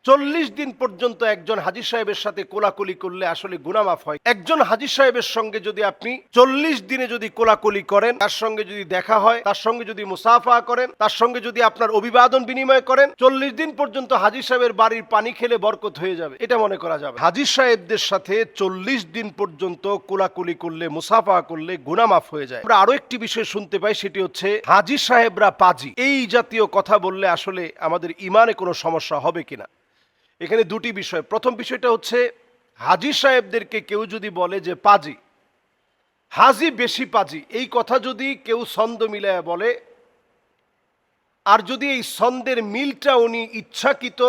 40 দিন পর্যন্ত একজন হাজী সাহেবের সাথে কোলাকুলি করলে আসলে গুনাহ মাফ হয়। একজন হাজী সাহেবের সঙ্গে যদি আপনি 40 দিনে যদি কোলাকুলি করেন, তার সঙ্গে যদি দেখা হয়, তার সঙ্গে যদি মুসাফা করেন, তার সঙ্গে যদি আপনার অভিবাদন বিনিময় করেন, 40 দিন পর্যন্ত হাজী সাহেবের বাড়ির পানি খেলে বরকত হয়ে যাবে, এটা মনে করা যাবে। হাজী সাহেবদের সাথে 40 দিন পর্যন্ত কোলাকুলি করলে, মুসাফা করলে গুনাহ মাফ হয়ে যায়। আমরা আরো একটি বিষয় শুনতে পাই, সেটি হচ্ছে হাজী সাহেবরা পাজি। এই জাতীয় কথা বললে আসলে আমাদের ইমানে কোনো সমস্যা হবে কিনা। এখানে দুটি বিষয়। প্রথম বিষয়টা হচ্ছে, হাজী সাহেবদেরকে কেউ যদি বলে যে পাজি, হাজি বেশি পাজি, এই কথা যদি কেউ ছন্দ মিলায় বলে, আর যদি এই ছন্দের মিলটা উনি ইচ্ছাকৃত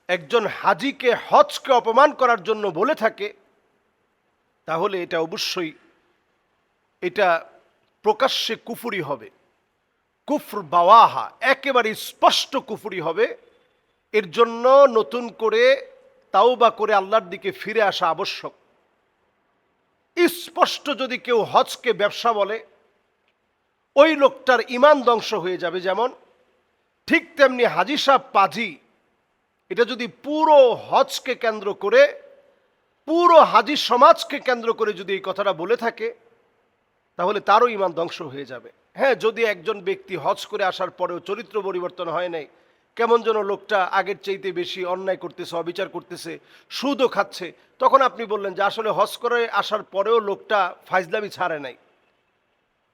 একজন হাজিকে, হজকে অপমান করার জন্য বলে থাকে, তাহলে এটা অবশ্যই এটা প্রকাশ্যে কুফরি হবে, কুফর বাওয়াহা, একেবারে স্পষ্ট কুফরি হবে। এর জন্য নতুন করে তাওবা করে আল্লাহর দিকে ফিরে আসা আবশ্যক। স্পষ্ট যদি কেউ হজকে ব্যবসা বলে, ওই লোকটার ঈমান ধ্বংস হয়ে যাবে। যেমন ঠিক তেমনি হাজী সাহেব পাজি, এটা যদি পুরো হজকে কেন্দ্র করে, পুরো হাজী সমাজকে কেন্দ্র করে যদি এই কথাটা বলে থাকে, তাহলে তারও ঈমান ধ্বংস হয়ে যাবে। হ্যাঁ, যদি একজন ব্যক্তি হজ করে আসার পরেও চরিত্র পরিবর্তন হয় নাই, কেমন যেন লোকটা আগের চাইতে বেশি অন্যায় করতেছে, অবিচার করতেছে, সুদও খাচ্ছে, তখন আপনি বললেন যে আসলে হজ করে আসার পরেও লোকটা ফাইজলামি ছাড়ে নাই,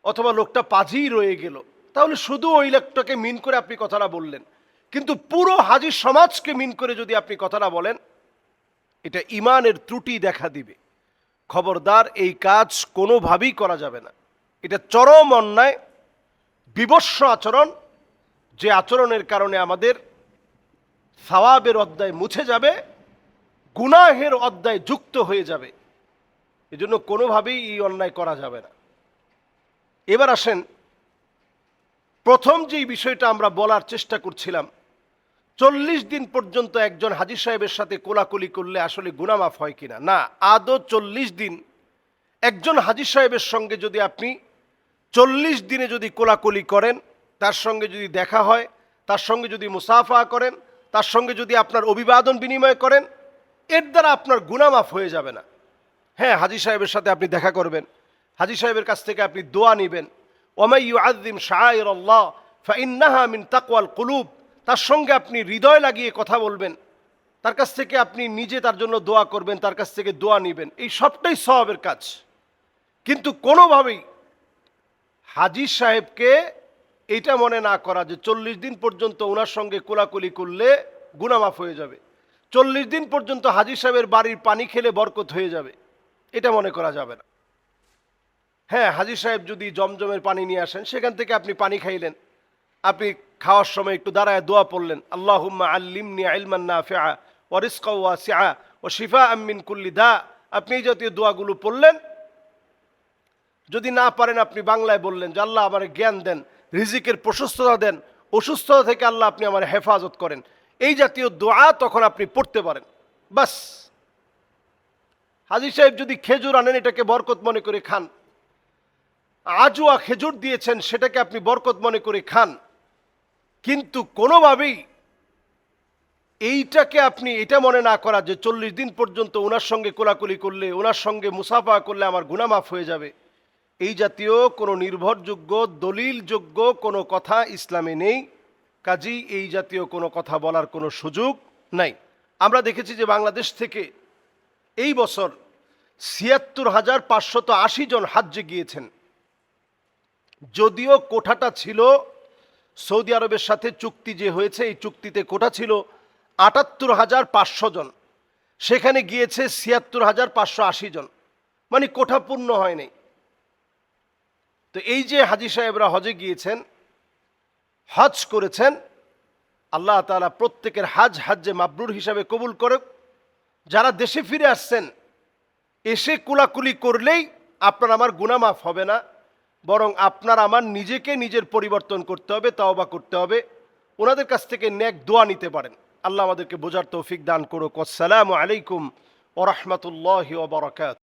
অথবা লোকটা পাজিই রয়ে গেল, তাহলে শুধু ওই লোকটাকে মিন করে আপনি কথাটা বললেন। কিন্তু পুরো হাজী সমাজকে মিন করে যদি আপনি কথাটা বলেন, এটা ঈমানের ত্রুটি দেখা দিবে। খবরদার, এই কাজ কোনোভাবেই করা যাবে না। এটা চরম অন্যায়, বিভৎস আচরণ, যে আচরণের কারণে আমাদের সওয়াবের অধ্যায় মুছে যাবে, গুনাহের অধ্যায় যুক্ত হয়ে যাবে। এজন্য কোনোভাবেই এই অন্যায় করা যাবে না। এবার আসেন, প্রথম যেই বিষয়টা আমরা বলার চেষ্টা করছিলাম, 40 দিন পর্যন্ত একজন হাজী সাহেবের সাথে কোলাকুলি করলে আসলে গুনাহ মাফ হয় কিনা। না, আদৌ 40 দিন একজন হাজী সাহেবের সঙ্গে যদি আপনি 40 দিনে যদি কোলাকুলি করেন, তার সঙ্গে যদি দেখা হয়, তার সঙ্গে যদি মুসাফা করেন, তার সঙ্গে যদি আপনার অভিবাদন বিনিময় করেন, এর দ্বারা আপনার গুনাহ মাফ হয়ে যাবে না। হ্যাঁ, হাজী সাহেবের সাথে আপনি দেখা করবেন, হাজী সাহেবের কাছ থেকে আপনি দোয়া নেবেন, ওয়ামাই ইউআযযিম শাআইরাল্লাহ ফাইন্নাহা মিন তাকওয়াল কুলুব, তার সঙ্গে আপনি হৃদয় লাগিয়ে কথা বলবেন, তার কাছ থেকে আপনি নিজে তার জন্য দোয়া করবেন, তার কাছ থেকে দোয়া নেবেন, এই সবটাই সওয়াবের কাজ। কিন্তু কোনোভাবেই হাজী সাহেবকে এইটা মনে না করা যে 40 দিন পর্যন্ত ওনার সঙ্গে কোলাকুলি করলে গুনাহ মাফ হয়ে যাবে, 40 দিন পর্যন্ত হাজী সাহেবের বাড়ির পানি খেলে বরকত হয়ে যাবে, এটা মনে করা যাবে না। হ্যাঁ, হাজী সাহেব যদি জমজমের পানি নিয়ে আসেন, সেখান থেকে আপনি পানি খাইলেন, আপনি খাওয়ার সময় একটু দাঁড়ায় দোয়া পড়লেন, আল্লাহুম্মা আল্লিমনি ইলমান নাফিআ ওয়া রিজকাও ওয়াসিআ ওয়া শিফাআম মিন কুল্লি দা, আপনি এই জাতীয় দোয়াগুলো পড়লেন। যদি না পারেন, আপনি বাংলায় বললেন যে আল্লাহ আমার জ্ঞান দেন, রিজিকের প্রশস্ততা দেন, অসুস্থতা থেকে আল্লাহ আপনি আমার হেফাজত করেন, এই জাতীয় দোয়া তখন আপনি পড়তে পারেন। বাস। হাজী সাহেব যদি খেজুর আনেন, এটাকে বরকত মনে করে খান, আজওয়া খেজুর দিয়েছেন, সেটাকে আপনি বরকত মনে করে খান। কিন্তু কোনোভাবেই এইটাকে আপনি এটা মনে না করা যে 40 দিন পর্যন্ত ওনার সঙ্গে কোলাকুলি করলে, ওনার সঙ্গে মুসাফা করলে আমার গুনাহ মাফ হয়ে যাবে, এই জাতীয় কোনো নির্ভরযোগ্য দলিলযোগ্য কোনো কথা ইসলামে নেই। কাজেই এই জাতীয় কোনো কথা বলার কোনো সুযোগ নাই। আমরা দেখেছি যে বাংলাদেশ থেকে এই বছর ৭৬,৫৮০ জন হাজ্জে গিয়েছেন। যদিও কোঠাটা ছিল, সৌদি আরবের সাথে চুক্তি যে হয়েছে, এই চুক্তিতে কোঠা ছিল ৭৮,৫০০ জন, সেখানে গিয়েছে ৭৬,৫৮০ জন, মানে কোঠা পূর্ণ হয়নি। তো এই যে হাজী সাহেবরা হজে গিয়েছেন, হজ করেছেন, আল্লাহ তাআলা প্রত্যেকের হাজ্জে মাবরুর হিসাবে কবুল করুক। যারা দেশে ফিরে আসছেন, এসে কুলাকুলি করলেই আপনার আমার গুনাহ মাফ হবে না, বরং আপনার আমার নিজেকে নিজের পরিবর্তন করতে হবে, তাওবা করতে হবে, ওনাদের কাছ থেকে নেক দোয়া নিতে পারেন। আল্লাহ আমাদেরকে বোঝার তৌফিক দান করুক। আসসালামু আলাইকুম ওয়া রাহমাতুল্লাহি ওয়া বারাকাতুহু।